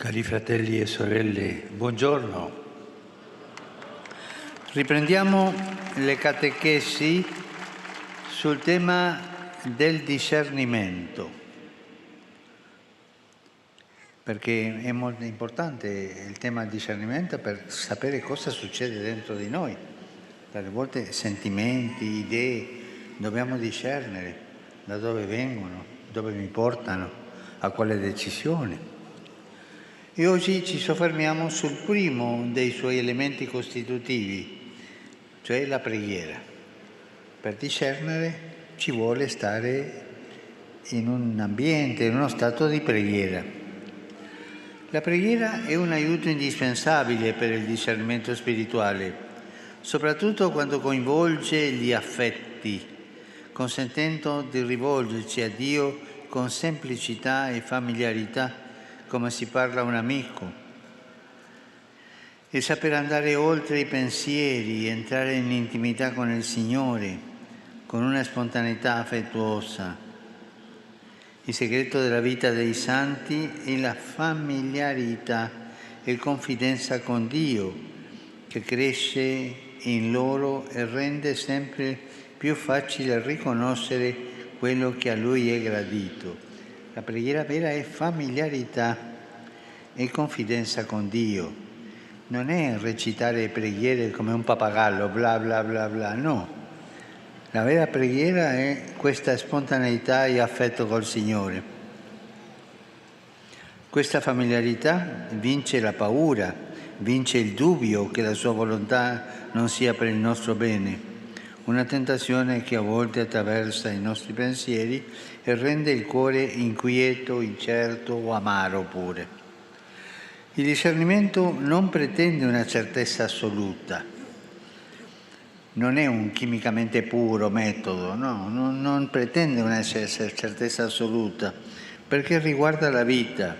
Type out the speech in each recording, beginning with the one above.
Cari fratelli e sorelle, buongiorno. Riprendiamo le catechesi sul tema del discernimento, perché è molto importante il tema del discernimento per sapere cosa succede dentro di noi. Tante volte sentimenti, idee, dobbiamo discernere da dove vengono, dove mi portano, a quale decisione. E oggi ci soffermiamo sul primo dei suoi elementi costitutivi, cioè la preghiera. Per discernere ci vuole stare in un ambiente, in uno stato di preghiera. La preghiera è un aiuto indispensabile per il discernimento spirituale, soprattutto quando coinvolge gli affetti, consentendo di rivolgerci a Dio con semplicità e familiarità, come si parla a un amico, e saper andare oltre i pensieri, entrare in intimità con il Signore, con una spontaneità affettuosa. Il segreto della vita dei santi è la familiarità e confidenza con Dio, che cresce in loro e rende sempre più facile riconoscere quello che a Lui è gradito. La preghiera vera è familiarità e confidenza con Dio. Non è recitare preghiere come un pappagallo, bla bla bla bla, no. La vera preghiera è questa spontaneità e affetto col Signore. Questa familiarità vince la paura, vince il dubbio che la sua volontà non sia per il nostro bene. Una tentazione che a volte attraversa i nostri pensieri e rende il cuore inquieto, incerto o amaro pure. Il discernimento non pretende una certezza assoluta, non è un chimicamente puro metodo, no, non pretende una certezza assoluta, perché riguarda la vita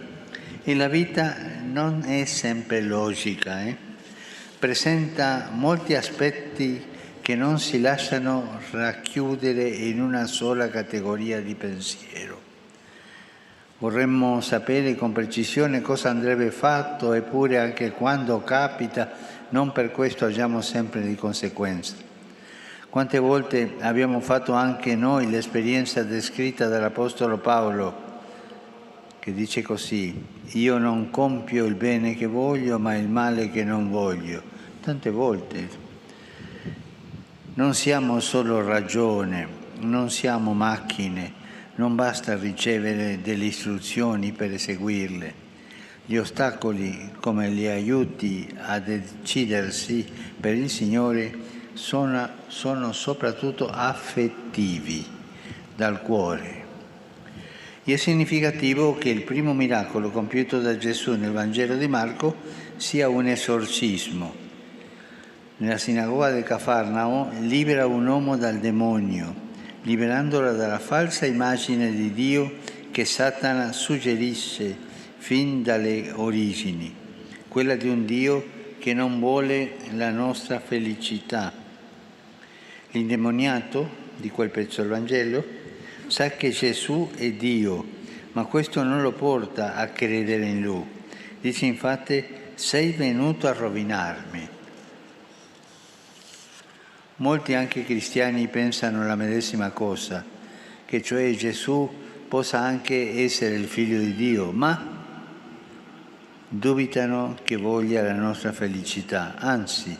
e la vita non è sempre logica, presenta molti aspetti che non si lasciano racchiudere in una sola categoria di pensiero. Vorremmo sapere con precisione cosa andrebbe fatto, eppure anche quando capita, non per questo agiamo sempre di conseguenza. Quante volte abbiamo fatto anche noi l'esperienza descritta dall'Apostolo Paolo, che dice così: io non compio il bene che voglio, ma il male che non voglio. Tante volte. Non siamo solo ragione, non siamo macchine, non basta ricevere delle istruzioni per eseguirle. Gli ostacoli, come gli aiuti a decidersi per il Signore, sono soprattutto affettivi, dal cuore. E è significativo che il primo miracolo compiuto da Gesù nel Vangelo di Marco sia un esorcismo. Nella sinagoga di Cafarnao libera un uomo dal demonio, liberandola dalla falsa immagine di Dio che Satana suggerisce fin dalle origini, quella di un Dio che non vuole la nostra felicità. L'indemoniato di quel pezzo del Vangelo sa che Gesù è Dio, ma questo non lo porta a credere in Lui. Dice infatti: sei venuto a rovinarmi. Molti anche cristiani pensano la medesima cosa, che cioè Gesù possa anche essere il Figlio di Dio, ma dubitano che voglia la nostra felicità. Anzi,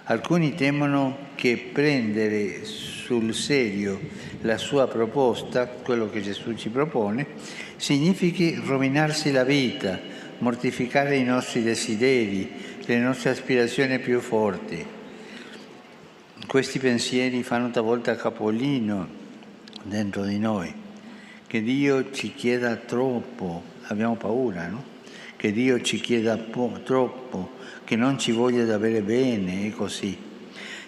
alcuni temono che prendere sul serio la sua proposta, quello che Gesù ci propone, significhi rovinarsi la vita, mortificare i nostri desideri, le nostre aspirazioni più forti. Questi pensieri fanno talvolta capolino dentro di noi, che Dio ci chieda troppo, abbiamo paura, no? Che Dio ci chieda troppo, che non ci voglia davvero bene e così.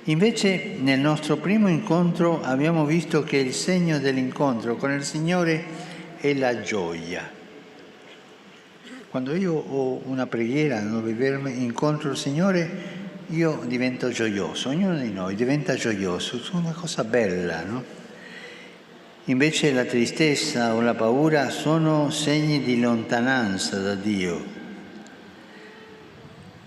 Invece nel nostro primo incontro abbiamo visto che il segno dell'incontro con il Signore è la gioia. Quando io ho una preghiera dove incontro il Signore, io divento gioioso, ognuno di noi diventa gioioso, è una cosa bella, no? Invece la tristezza o la paura sono segni di lontananza da Dio.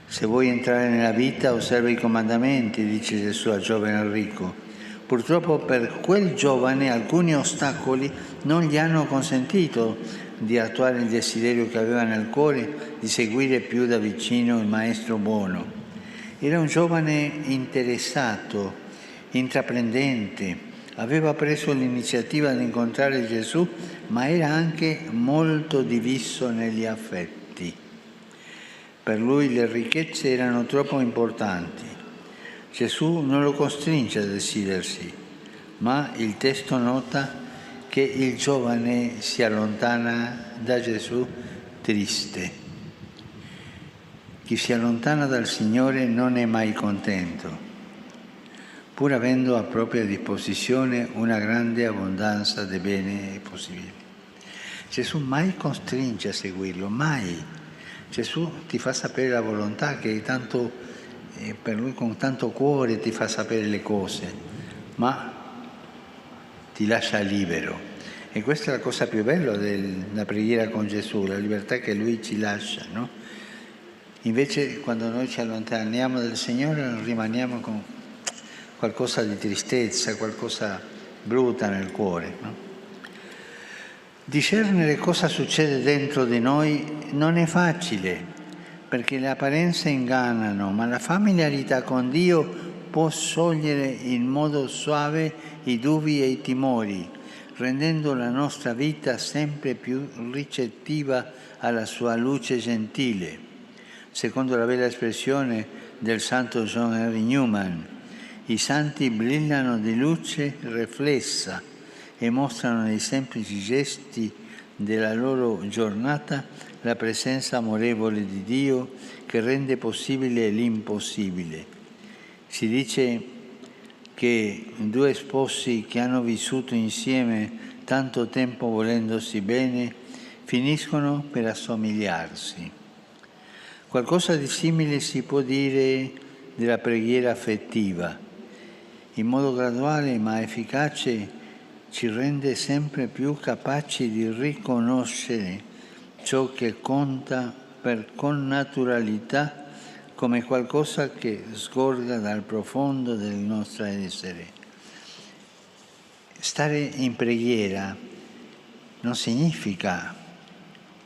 Se vuoi entrare nella vita, osserva i comandamenti, dice Gesù al giovane ricco. Purtroppo per quel giovane alcuni ostacoli non gli hanno consentito di attuare il desiderio che aveva nel cuore di seguire più da vicino il Maestro buono. Era un giovane interessato, intraprendente, aveva preso l'iniziativa di incontrare Gesù, ma era anche molto diviso negli affetti. Per lui le ricchezze erano troppo importanti. Gesù non lo costringe a decidersi, ma il testo nota che il giovane si allontana da Gesù triste. Chi si allontana dal Signore non è mai contento, pur avendo a propria disposizione una grande abbondanza di beni possibili. Gesù mai costringe a seguirlo, mai. Gesù ti fa sapere la volontà che tanto, per lui con tanto cuore ti fa sapere le cose, ma ti lascia libero. E questa è la cosa più bella della preghiera con Gesù, la libertà che lui ci lascia, no? Invece quando noi ci allontaniamo dal Signore rimaniamo con qualcosa di tristezza, qualcosa brutta nel cuore, no? Discernere cosa succede dentro di noi non è facile, perché le apparenze ingannano, ma la familiarità con Dio può sciogliere in modo suave i dubbi e i timori, rendendo la nostra vita sempre più ricettiva alla sua luce gentile. Secondo la bella espressione del santo John Henry Newman, i santi brillano di luce riflessa e mostrano nei semplici gesti della loro giornata la presenza amorevole di Dio che rende possibile l'impossibile. Si dice che due sposi che hanno vissuto insieme tanto tempo volendosi bene finiscono per assomigliarsi. Qualcosa di simile si può dire della preghiera affettiva. In modo graduale ma efficace ci rende sempre più capaci di riconoscere ciò che conta per connaturalità come qualcosa che sgorga dal profondo del nostro essere. Stare in preghiera non significa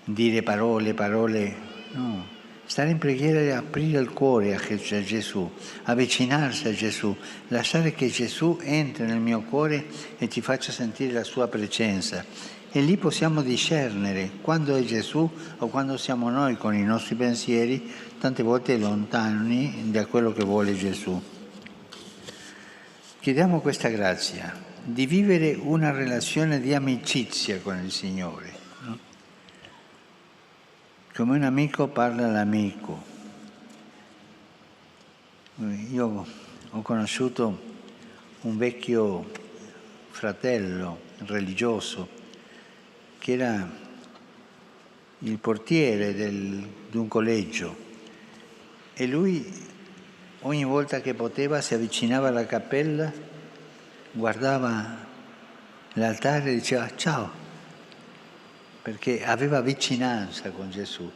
dire parole, no. Stare in preghiera è aprire il cuore a Gesù, avvicinarsi a Gesù, lasciare che Gesù entri nel mio cuore e ci faccia sentire la sua presenza. E lì possiamo discernere quando è Gesù o quando siamo noi con i nostri pensieri, tante volte lontani da quello che vuole Gesù. Chiediamo questa grazia di vivere una relazione di amicizia con il Signore. Come un amico parla all'amico. Io ho conosciuto un vecchio fratello religioso che era il portiere di un collegio e lui ogni volta che poteva si avvicinava alla cappella, guardava l'altare e diceva ciao, perché aveva vicinanza con Gesù.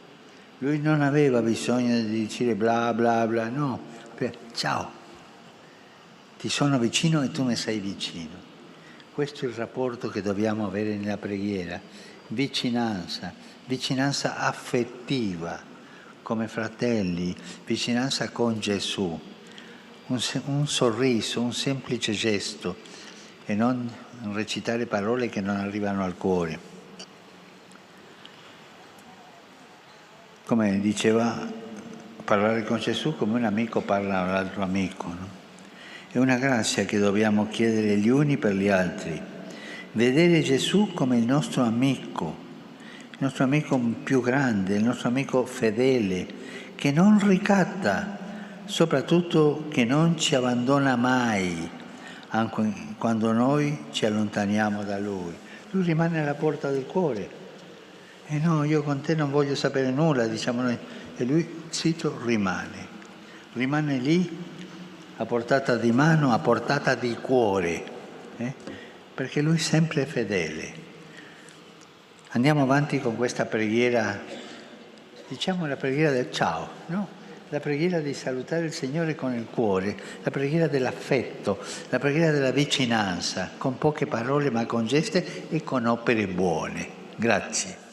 Lui non aveva bisogno di dire bla bla bla, no, ciao, ti sono vicino e tu mi sei vicino. Questo è il rapporto che dobbiamo avere nella preghiera, vicinanza affettiva, come fratelli, vicinanza con Gesù, un sorriso, un semplice gesto e non recitare parole che non arrivano al cuore. Come diceva, parlare con Gesù come un amico parla a un altro amico, no? È una grazia che dobbiamo chiedere gli uni per gli altri. Vedere Gesù come il nostro amico più grande, il nostro amico fedele, che non ricatta, soprattutto che non ci abbandona mai, anche quando noi ci allontaniamo da Lui. Lui rimane alla porta del cuore. E no, io con te non voglio sapere nulla, diciamo noi. E lui, zitto, rimane lì, a portata di mano, a portata di cuore, perché lui sempre è fedele. Andiamo avanti con questa preghiera, diciamo la preghiera del ciao, no? la preghiera di salutare il Signore con il cuore, la preghiera dell'affetto, la preghiera della vicinanza, con poche parole ma con gesti e con opere buone. Grazie.